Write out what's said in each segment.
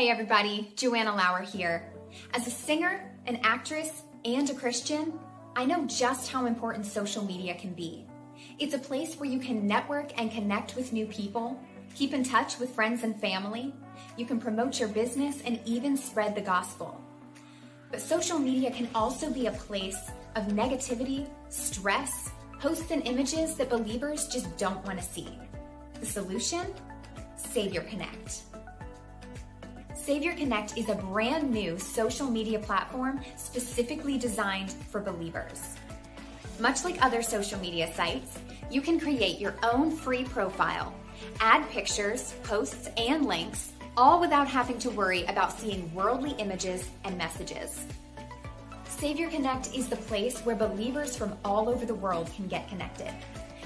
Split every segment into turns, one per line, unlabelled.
Hey everybody, Joanna Lauer here. As a singer, an actress, and a Christian, I know just how important social media can be. It's a place where you can network and connect with new people, keep in touch with friends and family, you can promote your business and even spread the gospel. But social media can also be a place of negativity, stress, posts and images that believers just don't want to see. The solution? Savior Connect. Savior Connect is a brand new social media platform specifically designed for believers. Much like other social media sites, you can create your own free profile, add pictures, posts, and links, all without having to worry about seeing worldly images and messages. Savior Connect is the place where believers from all over the world can get connected.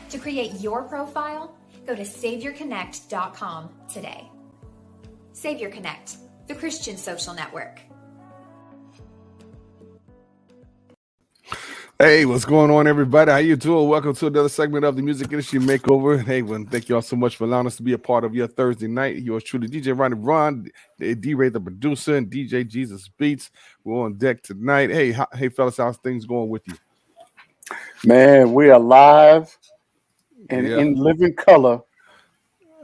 To create your profile, go to SaviorConnect.com today. Savior Connect, the Christian social network.
Hey, what's going on, everybody? How you doing? Welcome to another segment of the Music Industry Makeover. Hey, well, thank you all so much for allowing us to be a part of your Thursday night. Yours truly, DJ Ron, D-Ray the producer, and DJ Jesus Beats. We're on deck tonight. Hey, fellas, how's things going with you?
Man, we are live and in living color.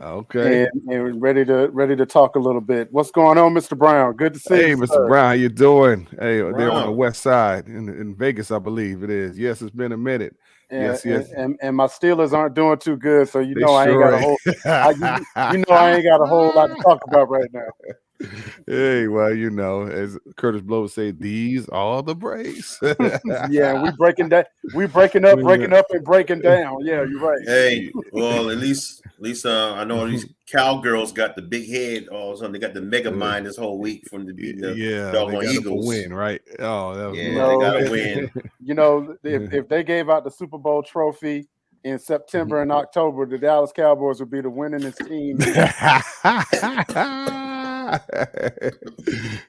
Okay.
And ready to talk a little bit. What's going on, Mr. Brown? Good to see you.
Hey, Mr. Brown, how you doing? Hey, they're on the west side in Vegas, I believe it is. Yes, it's been a minute. Yes.
And my Steelers aren't doing too good, so I ain't got a whole I ain't got a whole lot to talk about right now.
Hey, well, as Curtis Blow would say, these are the Braves.
Yeah, we breaking up, and breaking down. Yeah, you're right.
Hey, well, at least I know these cowgirls got the big head or something. They got the mega mind this whole week from the doggone Eagles
win, right? Oh, that was
they gotta win.
If they gave out the Super Bowl trophy in September and October, the Dallas Cowboys would be the winningest team.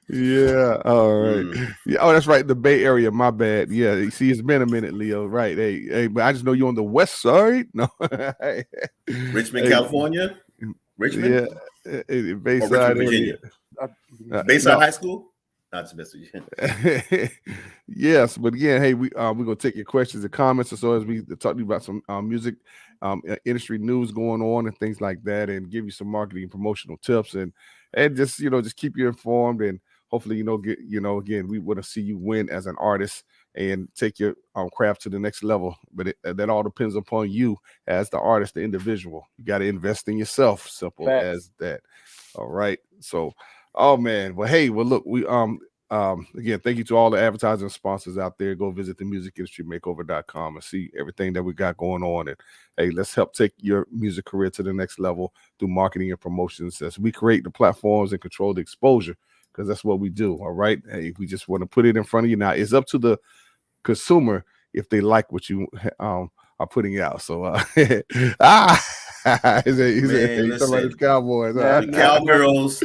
Yeah, all right. Yeah, oh, that's right. The Bay Area, my bad. Yeah, see, it's been a minute, Leo. Right. Hey, but I just know you're on the west side. No,
Richmond, California. Richmond,
Bayside,
Virginia. Bayside High School. Not to mess with you.
Yes, but again, hey, we're gonna take your questions and comments as we talk to you about some music industry news going on and things like that, and give you some marketing and promotional tips, and just keep you informed, and hopefully again, we want to see you win as an artist and take your craft to the next level. But that all depends upon you as the artist, the individual. You got to invest in yourself. Simple as that. All right. So, oh man. Well, hey. Well, look. We again, thank you to all the advertising sponsors out there. Go visit the musicindustrymakeover.com and see everything that we got going on. And hey, let's help take your music career to the next level through marketing and promotions as we create the platforms and control the exposure, because that's what we do. All right. Hey, we just want to put it in front of you. Now it's up to the consumer if they like what you are putting out. So he's talking about his Cowboys.
The Cowgirls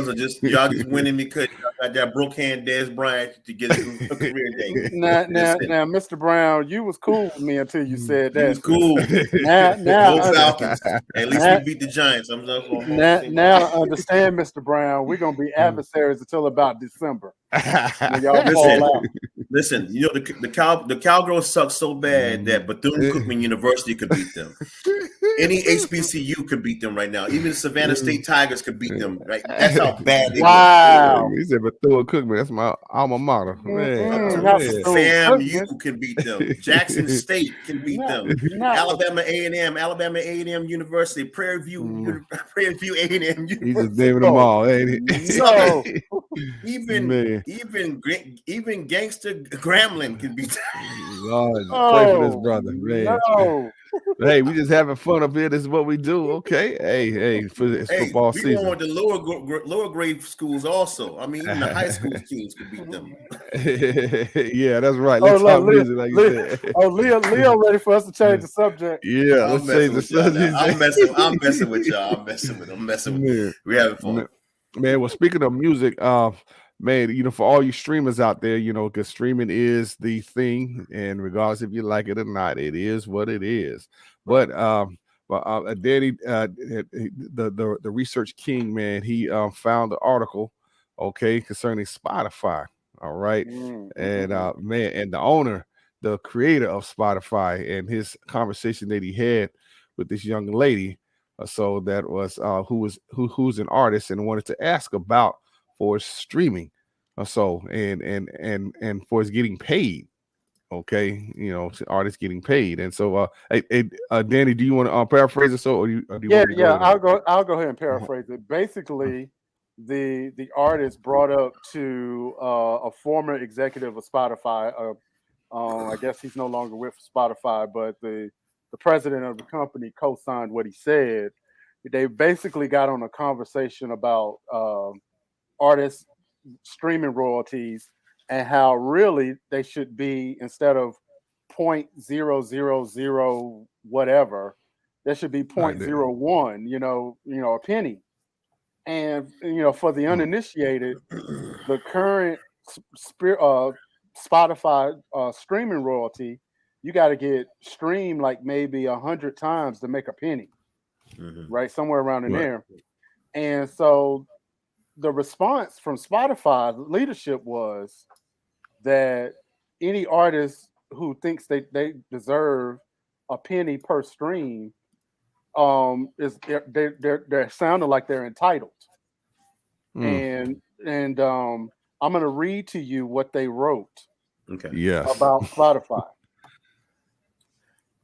are just y'all just winning because y'all got that broke hand Des Bryant to get a career day.
Now, Mr. Brown, you was cool with me until you said that.
He was cool.
Now
Falcons. At least we beat the Giants.
Now understand, Mr. Brown, we're gonna be adversaries until about December.
Listen, the Cowgirls suck so bad that Bethune-Cookman University could beat them. Any HBCU could beat them right now. Even the Savannah State Tigers could beat them. Right? That's how bad they
are.
He said Bethune-Cookman. That's my alma mater.
FAMU can beat them. Jackson State can beat them. Alabama A&M University, Prairie View A&M University.
He's just naming them all, ain't he?
Even Gangster Gremlin can beat them.
Pray for this brother, man. No. Hey, we just having fun up here. This is what we do. Okay. Hey, football season. We
want the lower grade schools also. I mean, even the high school teams could beat them.
Yeah, that's right. Let's talk music, like you said.
Leo ready for us to change the subject.
Yeah, let's change the subject.
I'm messing with y'all. I'm messing with you. We're having fun.
Man, well, speaking of music, man, for all you streamers out there, because streaming is the thing, and regardless if you like it or not, it is what it is. But But Danny, the research king, man, he found the article, okay, concerning Spotify. All right, and man, and the owner, the creator of Spotify, and his conversation that he had with this young lady, so that was who's an artist and wanted to ask about for streaming, and for his getting paid. Okay, artists getting paid, and so Danny, do you want to paraphrase it? So, or do you want me to go ahead?
I'll go ahead and paraphrase it. Basically, the artist brought up to a former executive of Spotify. I guess he's no longer with Spotify, but the president of the company co-signed what he said. They basically got on a conversation about artists streaming royalties and how really they should be, instead of 0.000 whatever, there should be 0.01, a penny. And for the uninitiated, the current Spotify streaming royalty, you got to get streamed like maybe 100 times to make a penny, right? Somewhere around in there. And so the response from Spotify leadership was that any artist who thinks they deserve a penny per stream they're sounding like they're entitled. And I'm going to read to you what they wrote about Spotify.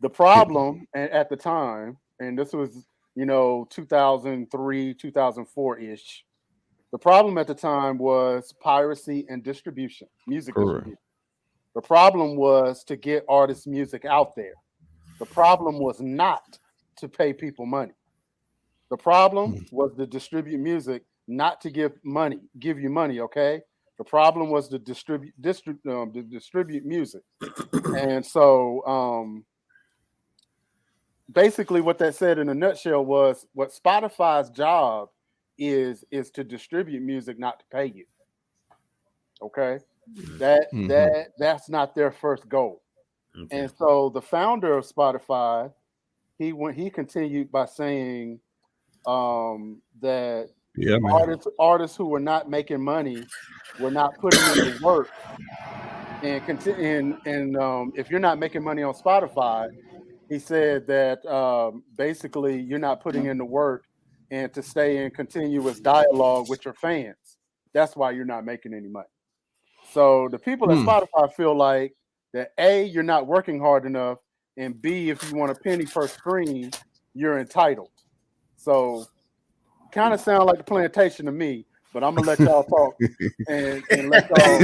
The problem at the time, and this was 2003, 2004-ish, the problem at the time was piracy and distribution, music distribution. The problem was to get artists' music out there. The problem was not to pay people money. The problem was to distribute music, not to give you money, okay? The problem was to distribute music. And so basically what that said in a nutshell was what Spotify's job is to distribute music, not to pay you. Okay? That's not their first goal. Okay. And so the founder of Spotify, he continued by saying that artists who were not making money were not putting in the work, and if you're not making money on Spotify, he said that basically you're not putting in the work and to stay in continuous dialogue with your fans. That's why you're not making any money. So the people at Spotify feel like that A, you're not working hard enough, and B, if you want a penny per stream, you're entitled. So kind of sound like the plantation to me, but I'm gonna let y'all talk and let y'all.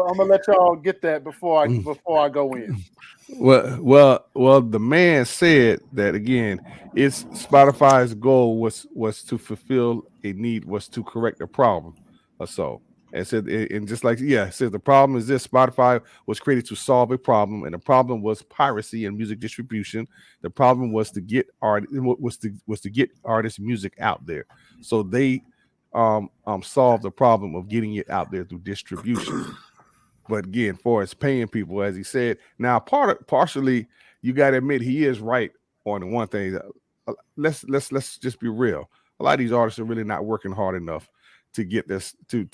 I'm gonna let y'all get that before I go in.
Well, the man said that again. It's Spotify's goal was to fulfill a need, was to correct a problem, or so. And said, and just like it says the problem is this: Spotify was created to solve a problem, and the problem was piracy and music distribution. The problem was to get get artists' music out there. So they solved the problem of getting it out there through distribution. But again, for as paying people, as he said, now partially, you got to admit he is right on the one thing. Let's just be real. A lot of these artists are really not working hard enough to get this to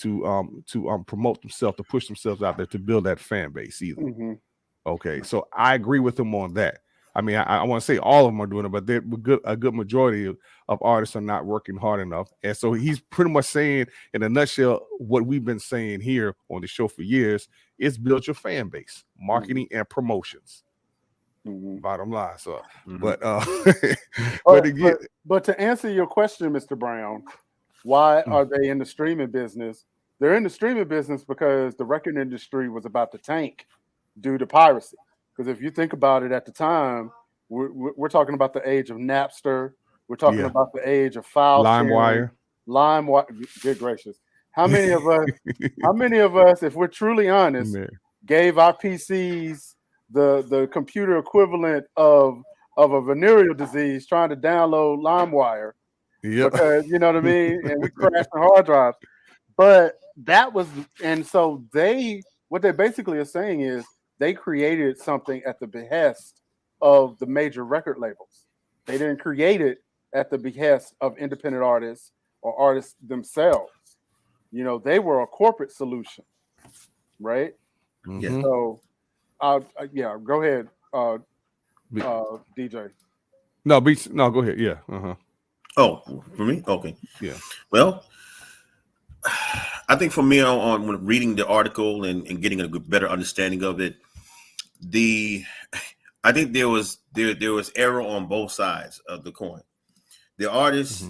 promote themselves, to push themselves out there, to build that fan base either. Okay, so I agree with him on that. I mean, I want to say all of them are doing it, but a good majority of artists are not working hard enough. And so he's pretty much saying, in a nutshell, what we've been saying here on the show for years is build your fan base, marketing and promotions. Bottom line. So, but
to answer your question, Mr. Brown, why are they in the streaming business? They're in the streaming business because the record industry was about to tank due to piracy. Because if you think about it, at the time, we're talking about the age of Napster. We're talking about the age of file
LimeWire.
Good gracious! How many of us, if we're truly honest, gave our PCs the computer equivalent of a venereal disease, trying to download LimeWire? Because you know what I mean, and we crashed the hard drives. But that was, and so what they basically are saying is they created something at the behest of the major record labels. They didn't create it at the behest of independent artists or artists themselves. You know, they were a corporate solution, right?
Mhm.
So, yeah, go ahead, DJ.
No, beats. No, go ahead. Yeah.
Oh, for me? Okay.
Yeah.
Well, I think for me, on when reading the article and getting a better understanding of it, I think there was error on both sides of the coin. The artists,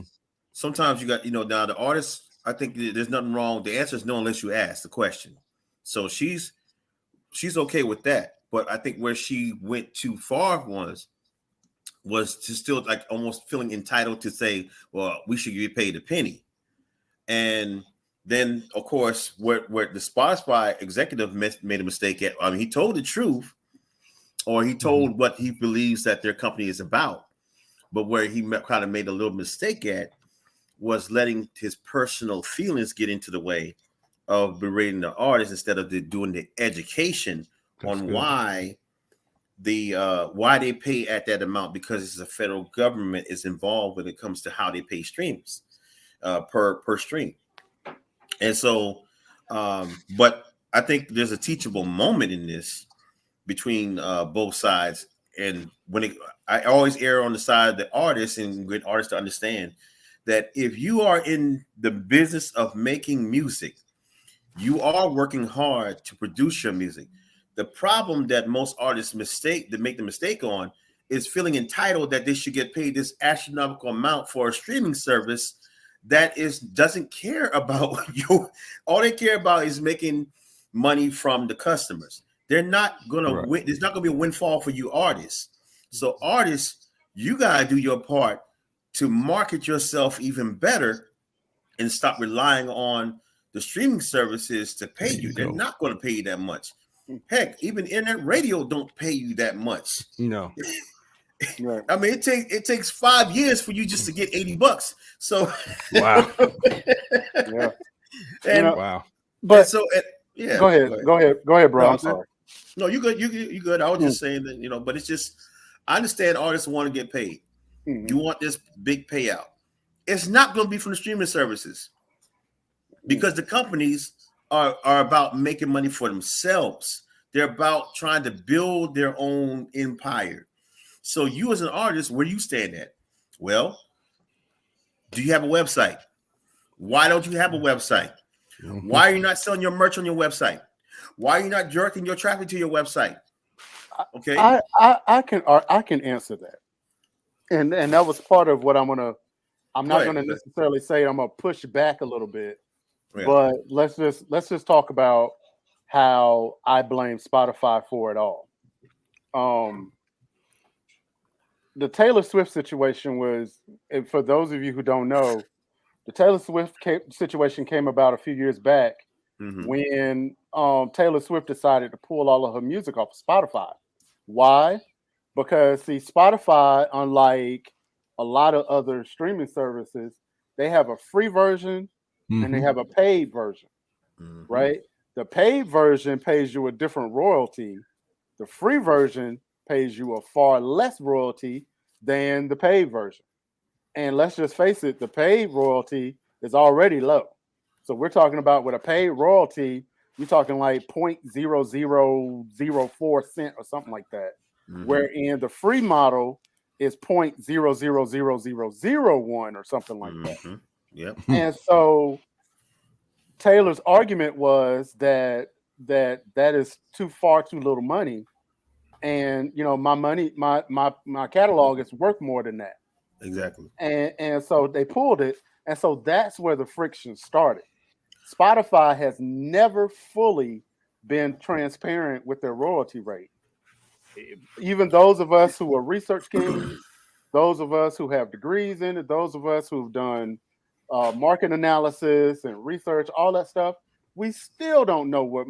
sometimes you got, now the artists, I think there's nothing wrong. The answer is no unless you ask the question. So she's okay with that. But I think where she went too far was to still like almost feeling entitled to say, well, we should get paid a penny. And then, of course, where the Spotify executive made a mistake at, I mean, he told the truth, or he told what he believes that their company is about. But where he kind of made a little mistake at was letting his personal feelings get into the way of berating the artist instead of doing the education on why they pay at that amount, because it's a federal government is involved when it comes to how they pay streams per stream. And so, but I think there's a teachable moment in this between both sides. And I always err on the side of the artist and get artists to understand that if you are in the business of making music, you are working hard to produce your music. The problem that most artists make the mistake on is feeling entitled that they should get paid this astronomical amount for a streaming service that doesn't care about you. All they care about is making money from the customers. They're not gonna win. There's not gonna be a windfall for you artists. So artists, you gotta do your part to market yourself even better and stop relying on the streaming services to pay you. They're not going to pay you that much. Heck, even internet radio don't pay you that much.
No.
Right.
I mean, it takes 5 years for you just to get $80. So
wow.
Yeah.
And
wow.
But
so yeah.
Go ahead, bro.
No,
I'm sorry.
No, you good. You good. I was just saying that, but it's just, I understand artists want to get paid. You want this big payout. It's not going to be from the streaming services, because the companies are about making money for themselves. They're about trying to build their own empire. So you as an artist, where do you stand at? Well, do you have a website? Why don't you have a website? Why are you not selling your merch on your website? Why are you not directing your traffic to your website? Okay,
I can answer that, and that was part of what I'm not gonna necessarily say I'm gonna push back a little bit, but let's just talk about how I blame Spotify for it all. The Taylor Swift situation was, and for those of you who don't know, the Taylor Swift situation came about a few years back when Taylor Swift decided to pull all of her music off of Spotify. Why? Because see, Spotify, unlike a lot of other streaming services, they have a free version and they have a paid version, right? The paid version pays you a different royalty. The free version pays you a far less royalty than the paid version. And let's just face it, the paid royalty is already low. So we're talking about with a paid royalty, you're talking like 0.0004 cent or something like that. Wherein the free model is 0.000001 or something like that.
Yep.
And so Taylor's argument was that is too little money. And my money, my catalog is worth more than that.
Exactly.
And so they pulled it. And so that's where the friction started. Spotify has never fully been transparent with their royalty rate. Even those of us who are research kings, those of us who have degrees in it, those of us who've done market analysis and research, all that stuff, we still don't know what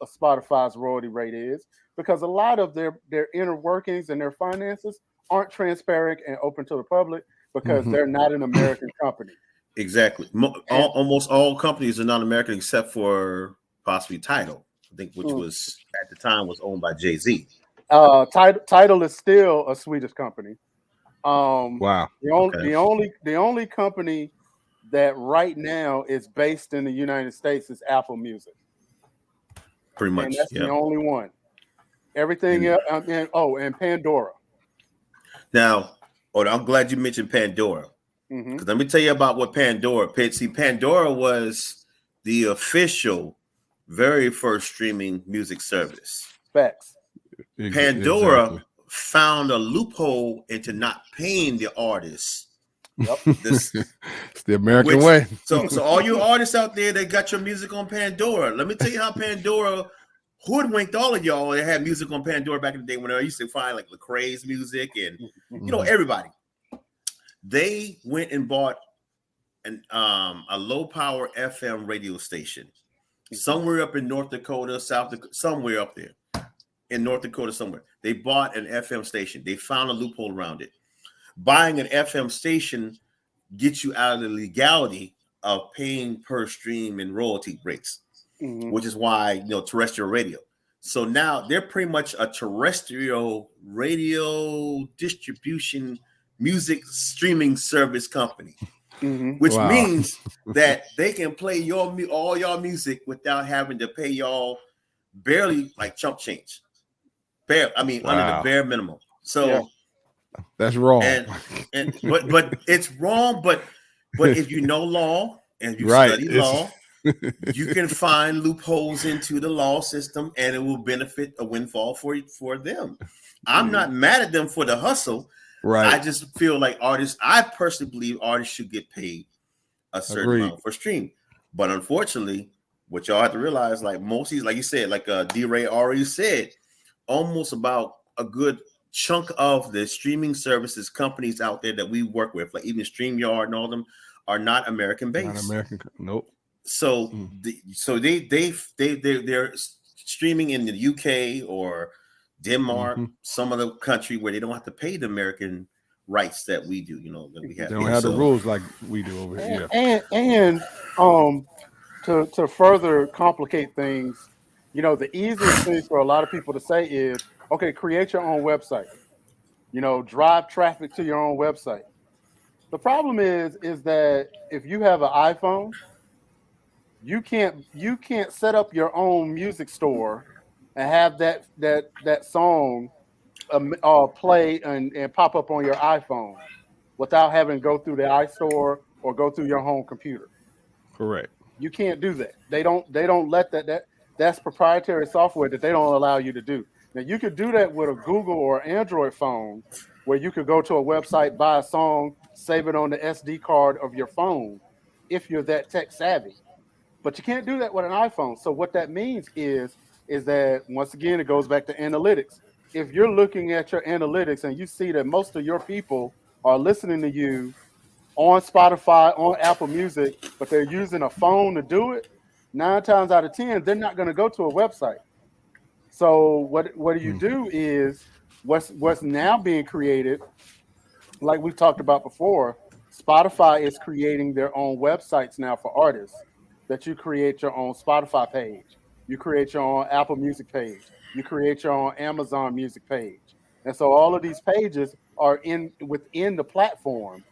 Spotify's royalty rate is, because a lot of their inner workings and their finances aren't transparent and open to the public because they're not an American company.
Exactly. Almost all companies are not American except for possibly Tidal, I think, which was at the time was owned by Jay-Z.
Tidal is still a Swedish company.
Wow.
The only company that right now is based in the United States is Apple Music.
Pretty much.
And that's the only one. Everything else, and Pandora.
Now, I'm glad you mentioned Pandora. Because let me tell you about what Pandora. See, Pandora was the official, very first streaming music service.
Facts.
Pandora found a loophole into not paying the artists.
Yep.
It's the American way.
So all you artists out there that got your music on Pandora, let me tell you how Pandora hoodwinked all of y'all that had music on Pandora back in the day when I used to find like Lecrae's music and everybody. They went and bought a low power FM radio station somewhere up in North Dakota, South Dakota, somewhere up there in North Dakota somewhere. They bought an FM station. They found a loophole around it. Buying an FM station gets you out of the legality of paying per stream and royalty rates, which is why, terrestrial radio. So now they're pretty much a terrestrial radio distribution music streaming service company, which means that they can play all y'all music without having to pay y'all barely like chump change. Under the bare minimum. So
that's wrong.
But it's wrong. But if you know law and you study law, you can find loopholes into the law system, and it will benefit a windfall for them. I'm not mad at them for the hustle. Right. I just feel like I personally believe artists should get paid a certain amount for stream. But unfortunately, what y'all have to realize, like most of these, like you said, like D-Ray already said, almost about a good chunk of the streaming services companies out there that we work with, like even StreamYard and all of them, are not American based.
Not American, nope.
So they're streaming in the UK or Denmark, some other country where they don't have to pay the American rights that we do. That we have.
They don't have the rules like we do over here.
And to further complicate things, the easiest thing for a lot of people to say is, okay, create your own website. Drive traffic to your own website. The problem is that if you have an iPhone, you can't set up your own music store and have that song play and pop up on your iPhone without having to go through the iStore or go through your home computer.
Correct.
You can't do that. They don't let that's proprietary software that they don't allow you to do. Now you could do that with a Google or Android phone, where you could go to a website, buy a song, save it on the SD card of your phone, if you're that tech savvy. But you can't do that with an iPhone. So what that means is that, once again, it goes back to analytics. If you're looking at your analytics and you see that most of your people are listening to you on Spotify, on Apple Music, but they're using a phone to do it, 9 times out of 10, they're not going to go to a website. So what do you do is what's now being created, like we've talked about before, Spotify is creating their own websites now for artists, that you create your own Spotify page. You create your own Apple Music page. You create your own Amazon Music page. And so all of these pages are within the platform,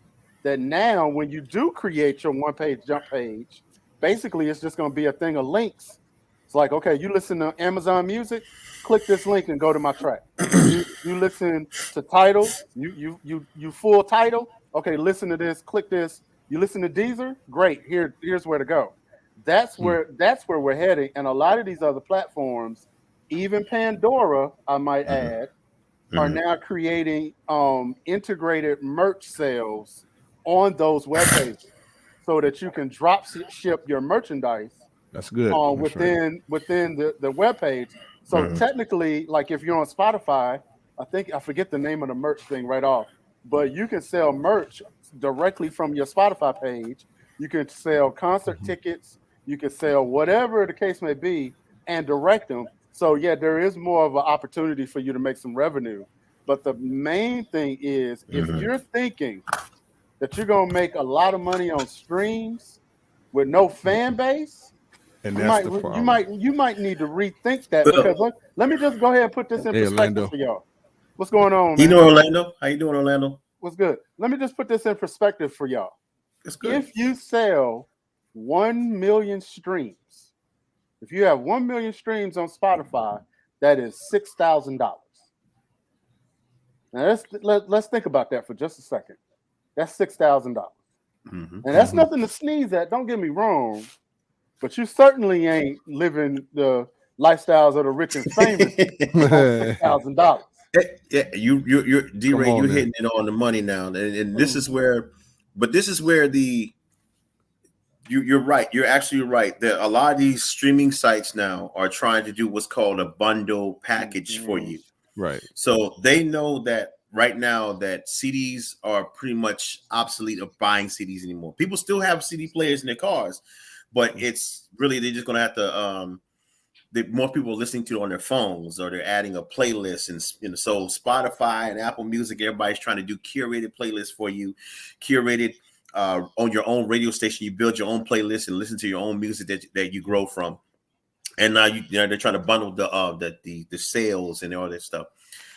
that now when you do create your one-page jump page, basically it's just going to be a thing of links. It's like, okay, you listen to Amazon Music, click this link and go to my track. You listen to Tidal, you full Tidal, okay, listen to this, click this. You listen to Deezer, great, here's where to go. That's where we're heading. And a lot of these other platforms, even Pandora, I might add, are now creating integrated merch sales on those web pages, so that you can drop ship your merchandise.
That's good.
Within the web page. So technically, like if you're on Spotify, I forget the name of the merch thing right off, but you can sell merch directly from your Spotify page. You can sell concert tickets. You can sell whatever the case may be and direct them. So yeah, there is more of an opportunity for you to make some revenue. But the main thing is, if you're thinking that you're going to make a lot of money on streams with no fan base,
And that's the problem.
You might need to rethink that, because let me just go ahead and put this in perspective for y'all. What's going on, man?
You know, Orlando? How you doing, Orlando?
What's good? Let me just put this in perspective for y'all.
That's good.
If you sell 1 million streams, if you have 1 million streams on Spotify, that is $6,000. Now let's think about that for just a second. That's $6,000, and that's nothing to sneeze at. Don't get me wrong, but you certainly ain't living the lifestyles of the rich and famous on $6,000.
Yeah, you're D-Ray, you're hitting it on the money now, and this is where, you're right. You're actually right. That a lot of these streaming sites now are trying to do what's called a bundle package for you.
Right.
So they know that right now that CDs are pretty much obsolete of buying CDs anymore. People still have CD players in their cars, but it's really, they're just going to have to, more people are listening to it on their phones, or they're adding a playlist. And so Spotify and Apple Music, everybody's trying to do curated playlists for you, curated on your own radio station. You build your own playlist and listen to your own music that you grow from. And now they're trying to bundle the sales and all that stuff.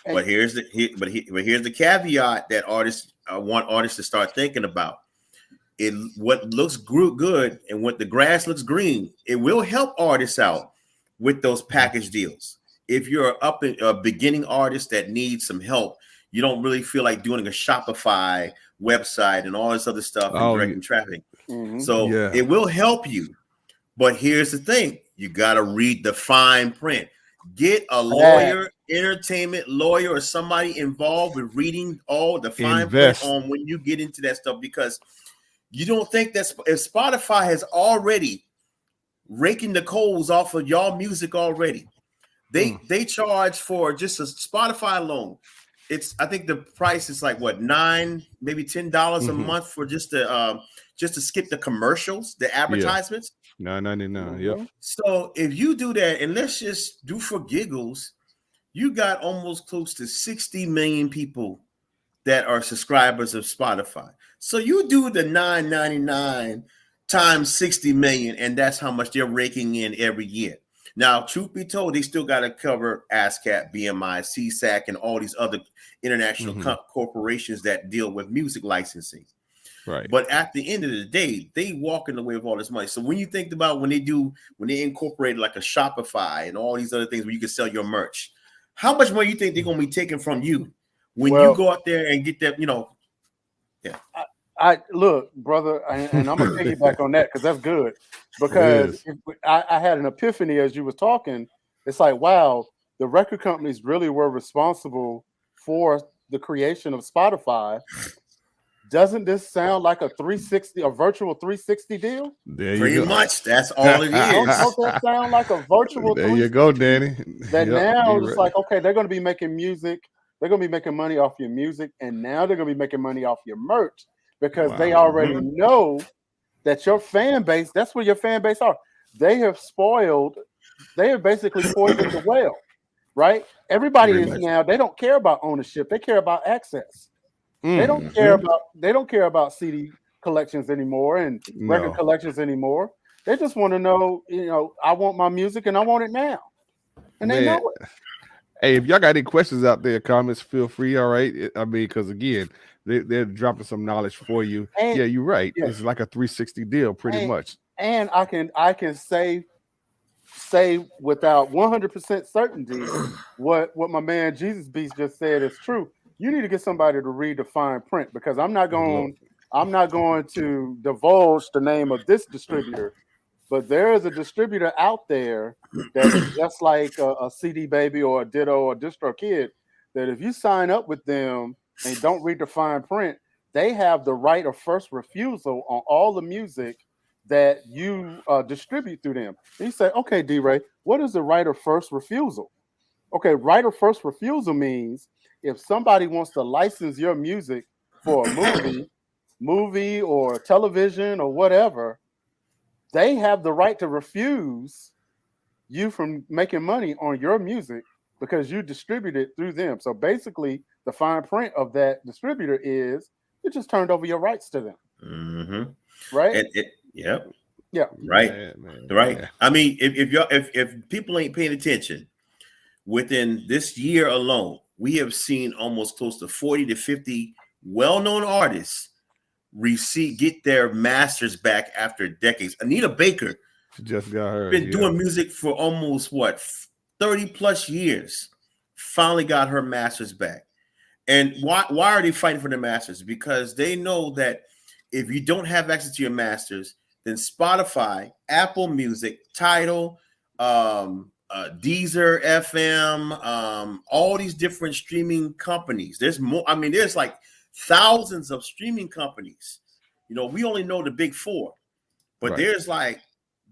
But here's the caveat that artists want artists to start thinking about. What looks good and what the grass looks green, it will help artists out with those package deals. If you're a beginning artist that needs some help, you don't really feel like doing a Shopify website and all this other stuff and directing traffic. So it will help you. But here's the thing. You got to read the fine print. Get a lawyer, entertainment lawyer, or somebody involved with reading all the fine print on when you get into that stuff, because you don't think that if Spotify has already raking the coals off of y'all music already, they charge for just a Spotify alone. I think the price is like what, $9, maybe $10 a month for just to skip the commercials, the advertisements.
$9.99. Yep.
So if you do that, and let's just do for giggles, you got almost close to 60 million people that are subscribers of Spotify. So you do the $9.99 times 60 million, and that's how much they're raking in every year. Now, truth be told, they still got to cover ASCAP, BMI, CSAC, and all these other international corporations that deal with music licensing.
Right.
But at the end of the day, they walking away with all this money. So when you think about when they incorporate like a Shopify and all these other things where you can sell your merch, how much money you think they're going to be taking from you when you go out there and get that, Yeah.
I look, brother, and I'm gonna piggyback on that because that's good. Because I had an epiphany as you was talking. It's like, wow, the record companies really were responsible for the creation of Spotify. Doesn't this sound like a virtual 360 deal?
Pretty much. That's all it is.
Don't that sound like a virtual?
There you go, Danny.
That now it's like, okay, they're going to be making music. They're going to be making money off your music, and now they're going to be making money off your merch because they already know that your fan base. That's where your fan base are. They have basically poisoned the well, right? Everybody is now. They don't care about ownership. They care about access. They don't care about CD collections anymore and record collections anymore. They just want to know, I want my music and I want it now. And they know it.
Hey, if y'all got any questions out there, comments, feel free. All right. I mean, because again, they're dropping some knowledge for you. And, you're right. Yeah. It's like a 360 deal, pretty much.
And I can say without 100% certainty what my man Jesus Beast just said is true. You need to get somebody to read the fine print, because I'm not going to divulge the name of this distributor, but there is a distributor out there that is just like a CD Baby or a Ditto or DistroKid, that if you sign up with them and don't read the fine print, they have the right of first refusal on all the music that you distribute through them. And you say, okay, D-Ray, what is the right of first refusal? Okay, right of first refusal means if somebody wants to license your music for a movie or television or whatever, they have the right to refuse you from making money on your music because you distribute it through them. So basically, the fine print of that distributor is you just turned over your rights to them.
Mm-hmm.
Right? Yeah.
Right.
Man.
Right.
Yeah.
I mean, if people ain't paying attention, within this year alone, we have seen almost close to 40 to 50 well-known artists get their masters back after decades. Anita Baker
She just got hers.
been doing music for almost 30 plus years. Finally got her masters back. And why are they fighting for the masters? Because they know that if you don't have access to your masters, then Spotify, Apple Music, Tidal, Deezer, FM, all these different streaming companies. There's more. I mean, there's like thousands of streaming companies. You know, we only know the big four, but
Right.
there's like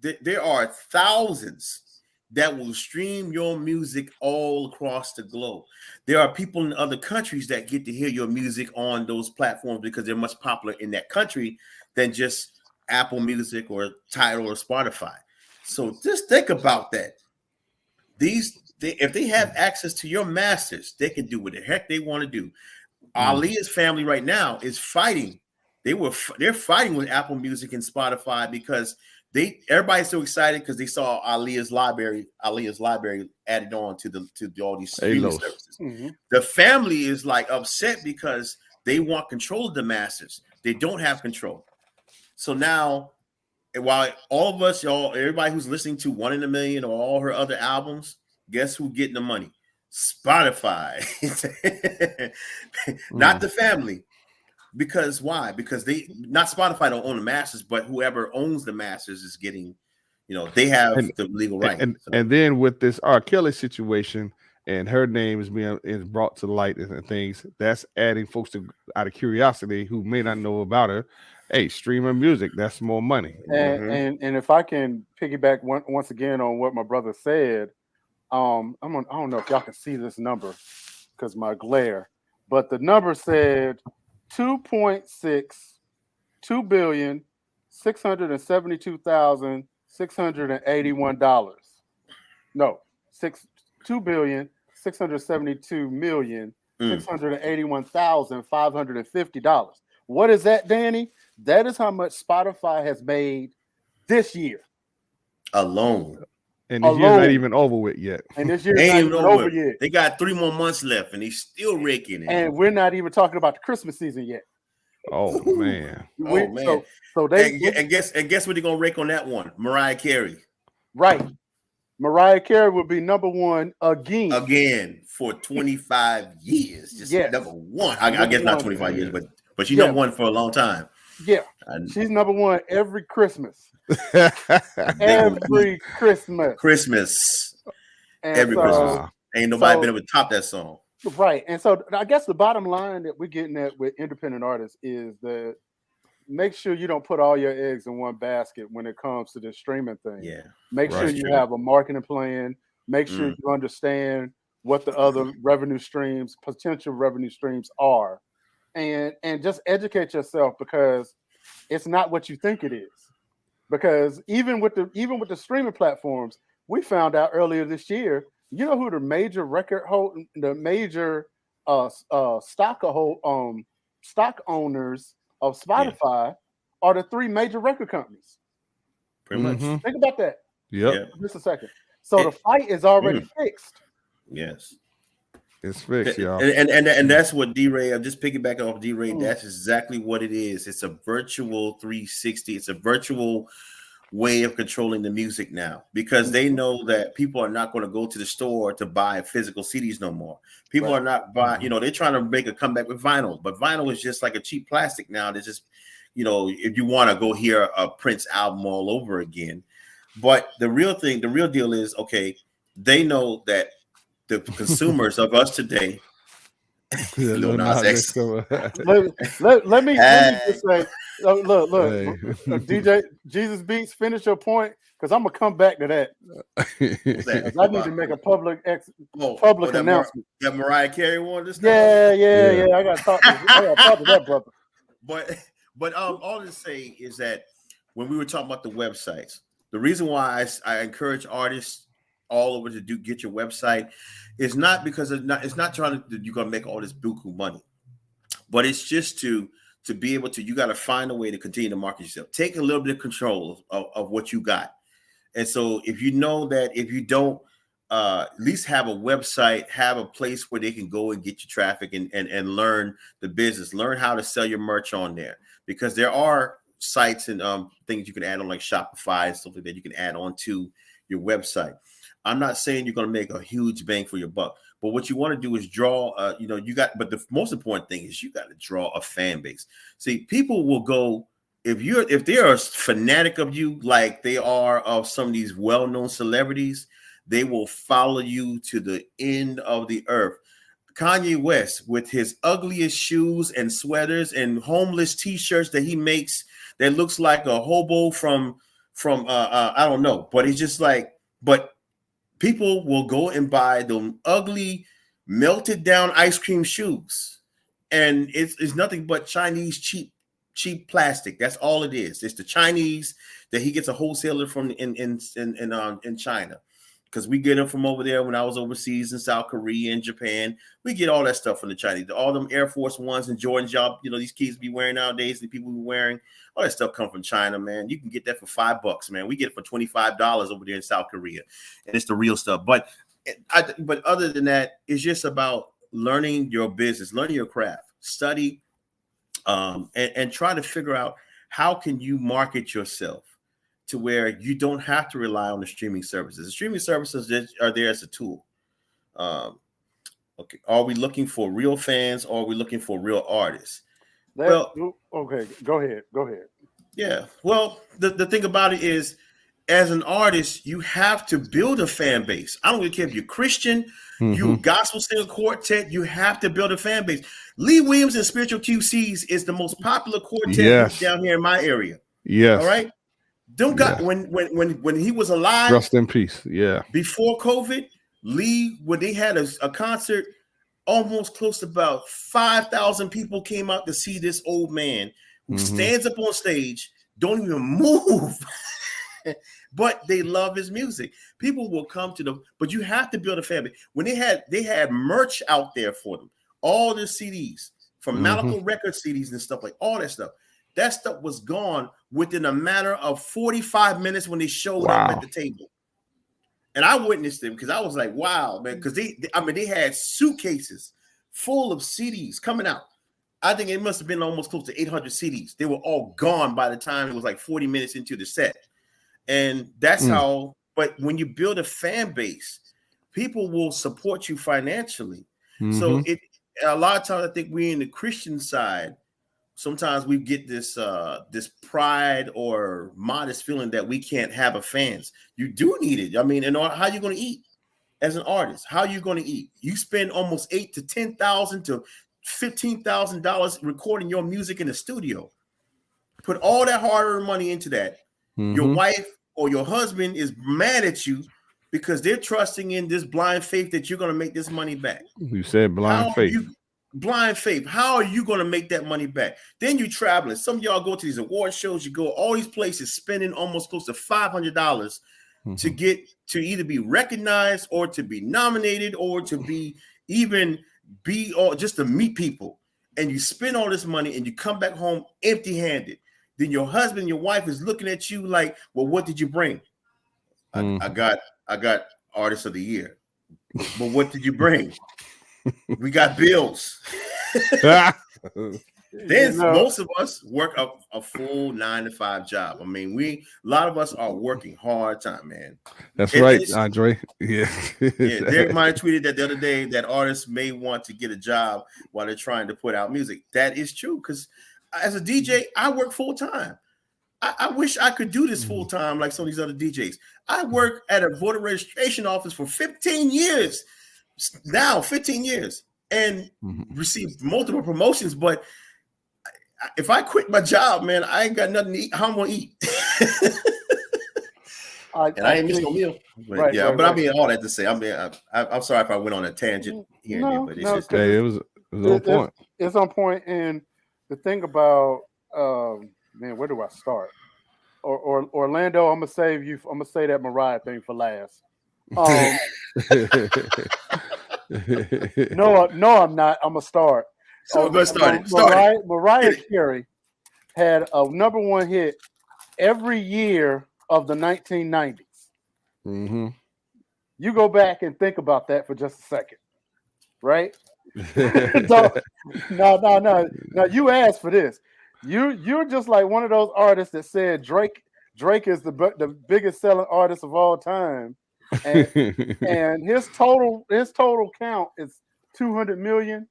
there are thousands that will stream your music all across the globe. There are people in other countries that get to hear your music on those platforms because they're much popular in that country than just Apple Music or Tidal or Spotify. So just think about that. If they have access to your masters, they can do what the heck they want to do. Aaliyah's family right now is fighting. They're fighting with Apple Music and Spotify because everybody's so excited because they saw Aaliyah's library added on to all these streaming services.
Mm-hmm.
The family is like upset because they want control of the masters. They don't have control. So now, while all of us, everybody who's listening to One in a Million or all her other albums, guess who's getting the money? Spotify, not the family. Because why? Because not Spotify don't own the masters, but whoever owns the masters is getting, they have the legal right.
And then with this R. Kelly situation and her name is brought to light and things, that's adding folks out of curiosity who may not know about her. Hey, streaming music, that's more money.
And if I can piggyback once again on what my brother said, I don't know if y'all can see this number because my glare, but the number said $2,672,681. No, $2,672,681,550. What is that, Danny? That is how much Spotify has made this year
alone.
And this year's not even over with yet.
And this year's not even over yet.
They got 3 more months left, and he's still raking it.
And we're not even talking about the Christmas season yet.
Oh man!
So
guess what they're gonna rake on that one? Mariah Carey.
Right. Mariah Carey will be number one again
for 25 years. Just number one. I guess not 25 years, but she's number one for a long time.
Yeah, she's number one every Christmas. Every Christmas.
Every Christmas. Ain't nobody been able to top that song.
Right. And so I guess the bottom line that we're getting at with independent artists is that make sure you don't put all your eggs in one basket when it comes to this streaming thing.
Yeah.
Make sure you have a marketing plan. Make sure you understand what the other potential revenue streams are. And just educate yourself because it's not what you think it is. Because even with the streaming platforms, we found out earlier this year, you know who the major stock owners of Spotify are? The 3 major record companies.
Pretty much.
Think about that.
Yep.
Just a second. So the fight is already fixed.
Yes.
It's fixed, y'all.
And that's what D-Ray, I'm just piggybacking off D-Ray. That's exactly what it is. It's a virtual 360. It's a virtual way of controlling the music now because they know that people are not going to go to the store to buy physical CDs no more. People are not buying, they're trying to make a comeback with vinyl, but vinyl is just like a cheap plastic now. There's just, if you want to go hear a Prince album all over again. But the real deal is, okay, they know that the consumers of us today,
let me just say, look, DJ Jesus Beats, finish your point because I'm gonna come back to that. I need to make a public announcement.
That Mariah Carey one.
Yeah. I gotta talk to that brother.
But all to say is that when we were talking about the websites, the reason why I encourage artists all over to get your website is not because it's not trying to you're gonna make all this buku money, but it's just to to be able to, you got to find a way to continue to market yourself. Take a little bit of control of what you got. And so if you know that if you don't at least have a website, have a place where they can go and get your traffic and learn the business, learn how to sell your merch on there, because there are sites and things you can add on like Shopify and stuff like that you can add on to your website. I'm not saying you're going to make a huge bang for your buck, but what you want to do is draw, but the most important thing is you got to draw a fan base. See, people will go, if they're a fanatic of you, like they are of some of these well-known celebrities, they will follow you to the end of the earth. Kanye West, with his ugliest shoes and sweaters and homeless t-shirts that he makes that looks like a hobo from I don't know, but it's just like, but people will go and buy them ugly, melted down ice cream shoes. And it's nothing but Chinese cheap plastic. That's all it is. It's the Chinese that he gets a wholesaler from in China. Because we get them from over there when I was overseas in South Korea and Japan. We get all that stuff from the Chinese. All them Air Force Ones and Jordan job, these kids be wearing nowadays, the people be wearing, all that stuff come from China, man. You can get that for $5, man. We get it for $25 over there in South Korea. And it's the real stuff. But other than that, it's just about learning your business, learning your craft, study, and try to figure out how can you market yourself to where you don't have to rely on the streaming services. The streaming services are there as a tool. Okay, are we looking for real fans or are we looking for real artists?
Okay, go ahead.
Yeah, well, the thing about it is, as an artist, you have to build a fan base. I don't really care if you're Christian, you gospel singer quartet, you have to build a fan base. Lee Williams and Spiritual QCs is the most popular quartet down here in my area.
Yes.
All right. When he was alive,
rest in peace. Yeah.
Before COVID, Lee, when they had a concert, almost close to about 5,000 people came out to see this old man who stands up on stage, don't even move, but they love his music. People will come to them, but you have to build a fan base. When they had merch out there for them, all the CDs from Malico Record CDs and stuff, like all that stuff. That stuff was gone within a matter of 45 minutes when they showed up at the table. And I witnessed them because I was like, wow, man, because they had suitcases full of CDs coming out. I think it must have been almost close to 800 CDs. They were all gone by the time it was like 40 minutes into the set. And that's how, but when you build a fan base, people will support you financially. So a lot of times I think we're in the Christian side. Sometimes we get this pride or modest feeling that we can't have a fans. You do need it. I mean, and how are you going to eat as an artist? How are you going to eat? You spend almost $8,000 to $10,000 to $15,000 recording your music in the studio. Put all that hard-earned money into that. Your wife or your husband is mad at you because they're trusting in this blind faith that you're going to make this money back.
You said blind faith.
Blind faith. How are you going to make that money back? Then you traveling. Some of y'all go to these award shows. You go all these places, spending almost close to $500 to get to either be recognized or to be nominated or to be or just to meet people. And you spend all this money and you come back home empty-handed. Then your husband, your wife is looking at you like, well, what did you bring? I got Artist of the Year. But what did you bring? We got bills. Then most of us work a full 9-to-5 job. I mean, a lot of us are working hard time, man.
That's right, Andre. Yeah.
Derek might have tweeted that the other day that artists may want to get a job while they're trying to put out music. That is true, because as a DJ, I work full time. I wish I could do this full time like some of these other DJs. I work at a voter registration office for 15 years. Now 15 years and received multiple promotions, but if I quit my job, man, I ain't got nothing to eat. How am I gonna eat? And I ain't missing no meal. But right, I mean all that to say, I'm sorry if I went on a tangent here, but it's just
it was on point.
It's on point. And the thing about man, where do I start? Or Orlando, I'm gonna say that Mariah thing for last. No, I'm not. I'm gonna start.
So let's start it.
Mariah Carey had a #1 hit every year of the 1990s.
Mm-hmm.
You go back and think about that for just a second, right? No. You asked for this. You're just like one of those artists that said Drake is the biggest selling artist of all time, and his total count is 200 million,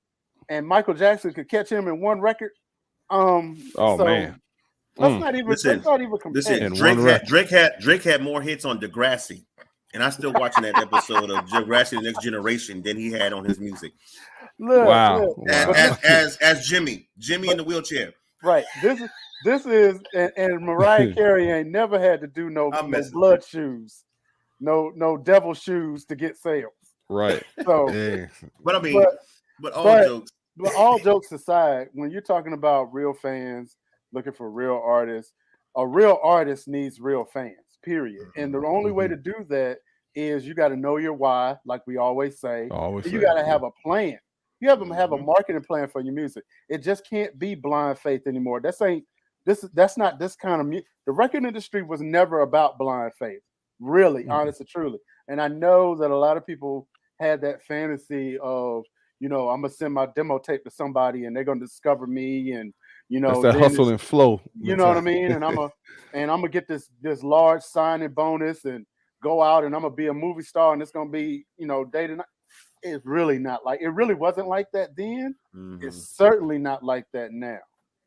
and Michael Jackson could catch him in one record.
Man.
Let's not even compare.
Listen, Drake had more hits on Degrassi, and I'm still watching that episode of Degrassi: The Next Generation than he had on his music.
Look.
As Jimmy in the wheelchair.
Right. This is and Mariah Carey ain't never had to do no blood shoes, no devil shoes to get sales.
Right.
So,
yeah.
But I mean, but
all jokes aside, when you're talking about real fans looking for real artists, a real artist needs real fans. Period. And the only way to do that is you got to know your why, like we always say. You got to have a plan. You have to have a marketing plan for your music. It just can't be blind faith anymore. That's not this kind of music. The record industry was never about blind faith, really, honestly, truly. And I know that a lot of people had that fantasy of, I'm gonna send my demo tape to somebody and they're gonna discover me, and
that's that hustle and flow.
You know what I mean? And I'm gonna get this large signing bonus and go out and I'm gonna be a movie star and it's gonna be day to night. It's really not like it really wasn't like that then. It's certainly not like that now,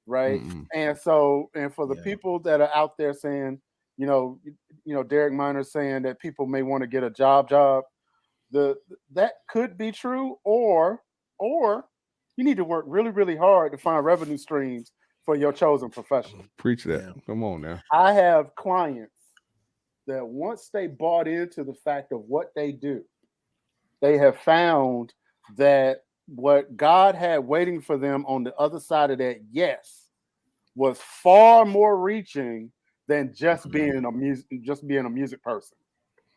right? And so, and for the people that are out there saying, Derek Minor saying that people may want to get a job, that could be true, or you need to work really, really hard to find revenue streams for your chosen profession.
Preach that. Yeah. Come on now.
I have clients that once they bought into the fact of what they do, they have found that what God had waiting for them on the other side of that yes was far more reaching than just being a music person,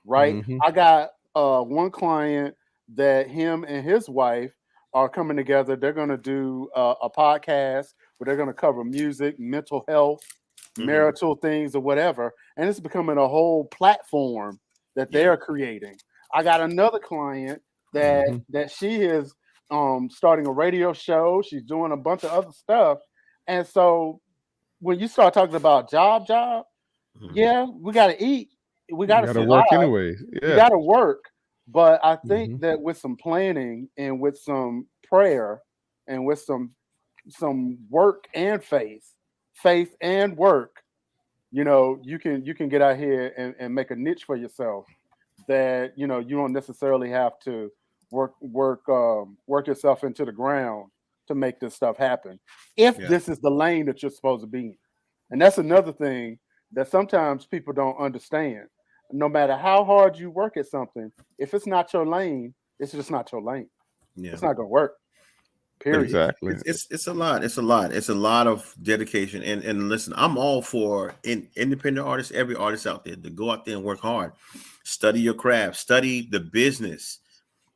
right? I got one client that him and his wife are coming together. They're going to do a podcast where they're going to cover music, mental health, marital things, or whatever, and it's becoming a whole platform that they're creating. I got another client that she is starting a radio show. She's doing a bunch of other stuff. And so when you start talking about job, we got to eat. We got to
work anyway. Yeah.
We got to work. But I think that with some planning and with some prayer and with some work and faith and work, you can get out here and make a niche for yourself that you don't necessarily have to work yourself into the ground to make this stuff happen if this is the lane that you're supposed to be in. And that's another thing that sometimes people don't understand. No matter how hard you work at something, if it's not your lane, it's just not your lane. It's not gonna work. Period.
Exactly.
It's a lot. It's a lot of dedication. And listen, I'm all for independent artists, every artist out there, to go out there and work hard. Study your craft, study the business.